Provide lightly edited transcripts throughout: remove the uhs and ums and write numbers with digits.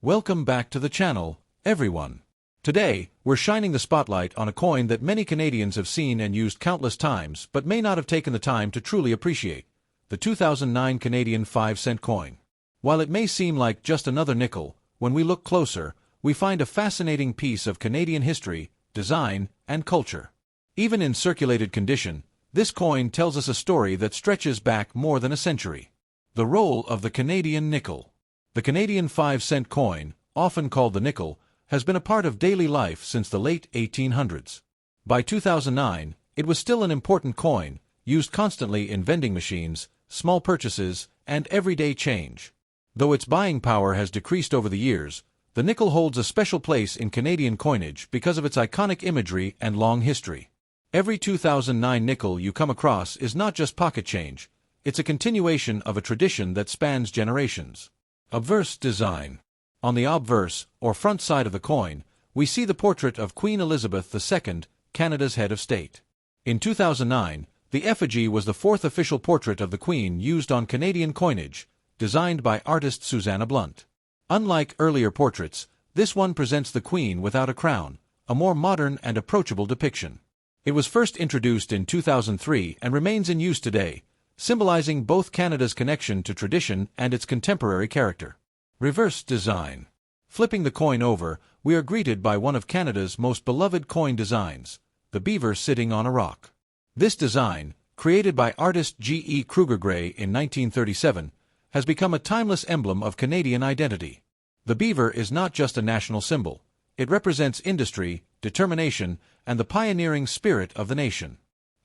Welcome back to the channel, everyone. Today, we're shining the spotlight on a coin that many Canadians have seen and used countless times but may not have taken the time to truly appreciate: the 2009 Canadian 5-cent coin. While it may seem like just another nickel, when we look closer, we find a fascinating piece of Canadian history, design, and culture. Even in circulated condition, this coin tells us a story that stretches back more than a century. The role of the Canadian nickel. The Canadian 5-cent coin, often called the nickel, has been a part of daily life since the late 1800s. By 2009, it was still an important coin, used constantly in vending machines, small purchases, and everyday change. Though its buying power has decreased over the years, the nickel holds a special place in Canadian coinage because of its iconic imagery and long history. Every 2009 nickel you come across is not just pocket change, it's a continuation of a tradition that spans generations. Obverse design. On the obverse, or front side of the coin, we see the portrait of Queen Elizabeth II, Canada's head of state. In 2009, the effigy was the fourth official portrait of the Queen used on Canadian coinage, designed by artist Susanna Blunt. Unlike earlier portraits, this one presents the Queen without a crown, a more modern and approachable depiction. It was first introduced in 2003 and remains in use today, symbolizing both Canada's connection to tradition and its contemporary character. Reverse design. Flipping the coin over, we are greeted by one of Canada's most beloved coin designs, the beaver sitting on a rock. This design, created by artist G.E. Kruger Gray in 1937, has become a timeless emblem of Canadian identity. The beaver is not just a national symbol, it represents industry, determination, and the pioneering spirit of the nation.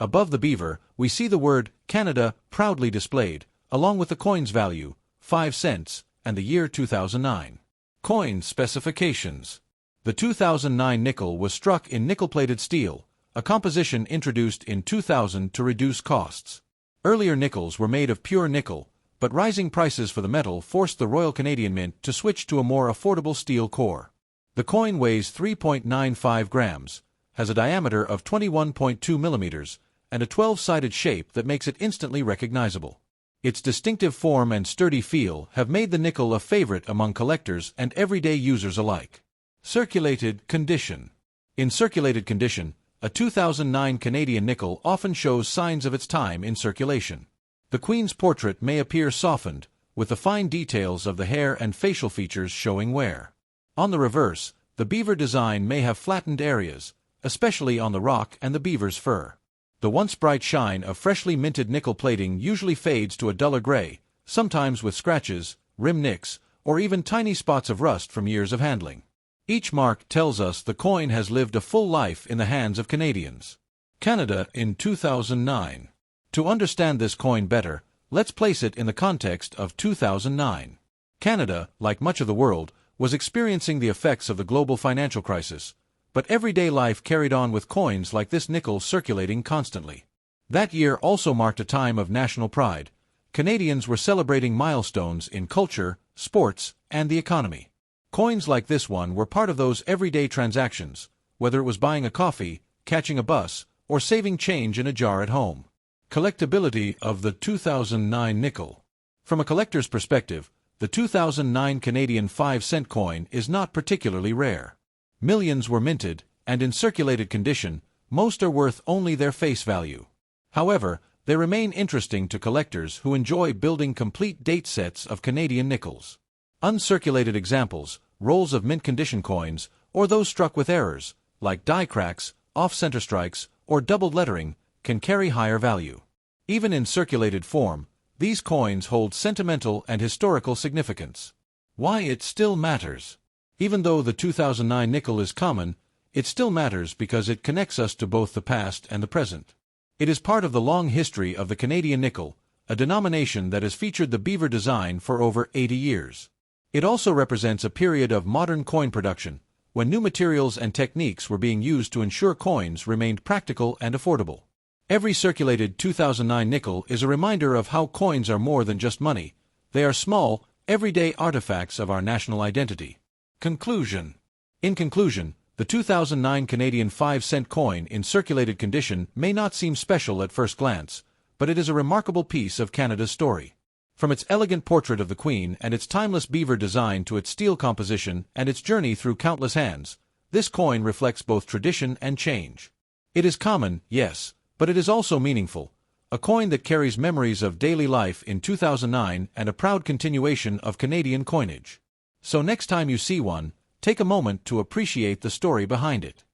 Above the beaver, we see the word Canada proudly displayed, along with the coin's value, 5 cents, and the year 2009. Coin specifications. The 2009 nickel was struck in nickel-plated steel, a composition introduced in 2000 to reduce costs. Earlier nickels were made of pure nickel, but rising prices for the metal forced the Royal Canadian Mint to switch to a more affordable steel core. The coin weighs 3.95 grams, has a diameter of 21.2 millimeters, and a 12-sided shape that makes it instantly recognizable. Its distinctive form and sturdy feel have made the nickel a favorite among collectors and everyday users alike. Circulated condition. In circulated condition, a 2009 Canadian nickel often shows signs of its time in circulation. The Queen's portrait may appear softened, with the fine details of the hair and facial features showing wear. On the reverse, the beaver design may have flattened areas, especially on the rock and the beaver's fur. The once bright shine of freshly minted nickel plating usually fades to a duller gray, sometimes with scratches, rim nicks, or even tiny spots of rust from years of handling. Each mark tells us the coin has lived a full life in the hands of Canadians. Canada in 2009. To understand this coin better, let's place it in the context of 2009. Canada, like much of the world, was experiencing the effects of the global financial crisis, but everyday life carried on with coins like this nickel circulating constantly. That year also marked a time of national pride. Canadians were celebrating milestones in culture, sports, and the economy. Coins like this one were part of those everyday transactions, whether it was buying a coffee, catching a bus, or saving change in a jar at home. Collectability of the 2009 nickel. From a collector's perspective, the 2009 Canadian 5-cent coin is not particularly rare. Millions were minted, and in circulated condition, most are worth only their face value. However, they remain interesting to collectors who enjoy building complete date sets of Canadian nickels. Uncirculated examples, rolls of mint-condition coins, or those struck with errors, like die cracks, off-center strikes, or doubled lettering, can carry higher value. Even in circulated form, these coins hold sentimental and historical significance. Why it still matters. Even though the 2009 nickel is common, it still matters because it connects us to both the past and the present. It is part of the long history of the Canadian nickel, a denomination that has featured the beaver design for over 80 years. It also represents a period of modern coin production, when new materials and techniques were being used to ensure coins remained practical and affordable. Every circulated 2009 nickel is a reminder of how coins are more than just money. They are small, everyday artifacts of our national identity. Conclusion. In conclusion, the 2009 Canadian 5-cent coin in circulated condition may not seem special at first glance, but it is a remarkable piece of Canada's story. From its elegant portrait of the Queen and its timeless beaver design to its steel composition and its journey through countless hands, this coin reflects both tradition and change. It is common, yes, but it is also meaningful, a coin that carries memories of daily life in 2009 and a proud continuation of Canadian coinage. So next time you see one, take a moment to appreciate the story behind it.